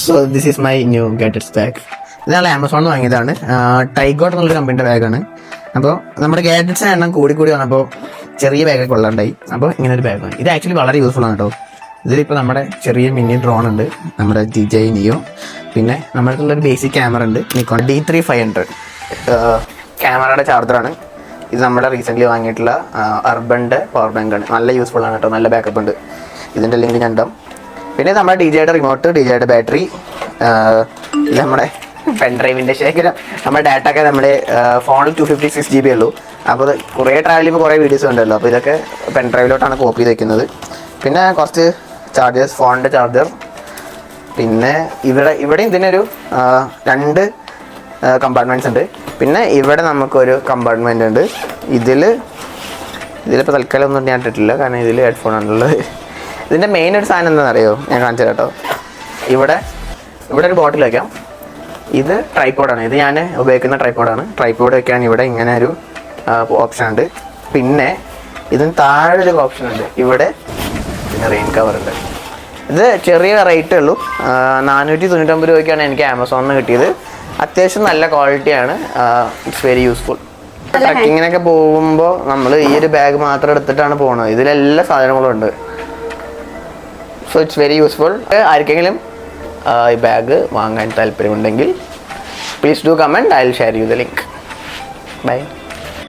So this is my new gadgets bag. ഇത് ഞങ്ങൾ ആമസോണിൽ നിന്ന് വാങ്ങിയതാണ്. ടൈഗോട്ട് എന്നുള്ളൊരു കമ്പനിയുടെ ബാഗാണ്. അപ്പോൾ നമ്മുടെ ഗാഡ്ജറ്റ്സിന് എണ്ണം കൂടി വന്നപ്പോൾ ചെറിയ ബാഗൊക്കെ കൊള്ളാണ്ടായി. അപ്പോൾ ഇങ്ങനെ ഒരു ബാഗ് വാങ്ങി. ഇത് ആക്ച്വലി വളരെ യൂസ്ഫുൾ ആണ് കേട്ടോ. ഇതിലിപ്പോൾ നമ്മുടെ ചെറിയ മിനി ഡ്രോൺ ഉണ്ട്, നമ്മുടെ DJI Neo, പിന്നെ നമ്മുടെ അടുത്തുള്ളൊരു ബേസിക് ക്യാമറ ഉണ്ട്, നിക്കോൺ D3500 ക്യാമറയുടെ ചാർജറാണ്. ഇത് നമ്മുടെ റീസെൻ്റ്ലി വാങ്ങിയിട്ടുള്ള അർബൻ്റെ പവർ ബാങ്കാണ്. നല്ല യൂസ്ഫുൾ ആണ് കേട്ടോ, നല്ല ബാക്കപ്പ് ഉണ്ട്. ഇതിൻ്റെ ലിങ്ക് ഞാൻ ഇടാം. പിന്നെ നമ്മുടെ DJIയുടെ റിമോട്ട്, DJIയുടെ ബാറ്ററി, ഇത് നമ്മുടെ പെൻ ഡ്രൈവിൻ്റെ ശേഖരം. നമ്മുടെ ഡാറ്റ ഒക്കെ നമ്മുടെ ഫോണിൽ 256 GB ഉള്ളൂ. അപ്പോൾ അത് കുറേ ട്രാവൽ ചെയ്യുമ്പോൾ കുറേ വീഡിയോസ് ഉണ്ടല്ലോ, അപ്പോൾ ഇതൊക്കെ പെൻ ഡ്രൈവിലോട്ടാണ് കോപ്പി ചെയ്ത് വെക്കുന്നത്. പിന്നെ കുറച്ച് ചാർജേഴ്സ്, ഫോണിൻ്റെ ചാർജർ. പിന്നെ ഇവിടെ ഇതിനൊരു 2 കമ്പാർട്ട്മെൻറ്റ്സ് ഉണ്ട്. പിന്നെ ഇവിടെ നമുക്കൊരു കമ്പാർട്ട്മെൻ്റ് ഉണ്ട്. ഇതിലിപ്പോൾ തൽക്കാലം ഒന്നും ഞാൻ ഇട്ടിട്ടില്ല, കാരണം ഇതിൽ ഹെഡ്ഫോൺ ആണുള്ളത്. ഇതിൻ്റെ മെയിൻ ഒരു സാധനം എന്താണെന്ന് അറിയോ, ഞാൻ കാണിച്ചു കേട്ടോ. ഇവിടെ ഒരു ബോട്ടിൽ വയ്ക്കാം. ഇത് ട്രൈപോഡാണ്. ഇത് ഞാൻ ഉപയോഗിക്കുന്ന ട്രൈപോഡാണ്. ട്രൈപോഡ് വയ്ക്കാൻ ഇവിടെ ഇങ്ങനെ ഒരു ഓപ്ഷൻ ഉണ്ട്. പിന്നെ ഇതിന് താഴെ ഒരു ഓപ്ഷൻ ഉണ്ട്. ഇവിടെ പിന്നെ റെയിൻ കവർ ഉണ്ട്. ഇത് ചെറിയ റേറ്റേ ഉള്ളൂ, 499 രൂപയ്ക്കാണ് എനിക്ക് ആമസോണിൽ നിന്ന് കിട്ടിയത്. അത്യാവശ്യം നല്ല ക്വാളിറ്റിയാണ്. It's very useful. ട്രക്കിങ്ങിനൊക്കെ പോകുമ്പോൾ നമ്മൾ ഈ ഒരു ബാഗ് മാത്രം എടുത്തിട്ടാണ് പോകുന്നത്. ഇതിലെല്ലാ സാധനങ്ങളും ഉണ്ട്. So it's very useful. ആർക്കെങ്കിലും ഈ ബാഗ് വാങ്ങാൻ താല്പര്യമുണ്ടെങ്കിൽ please do comment. I will share you the link. By.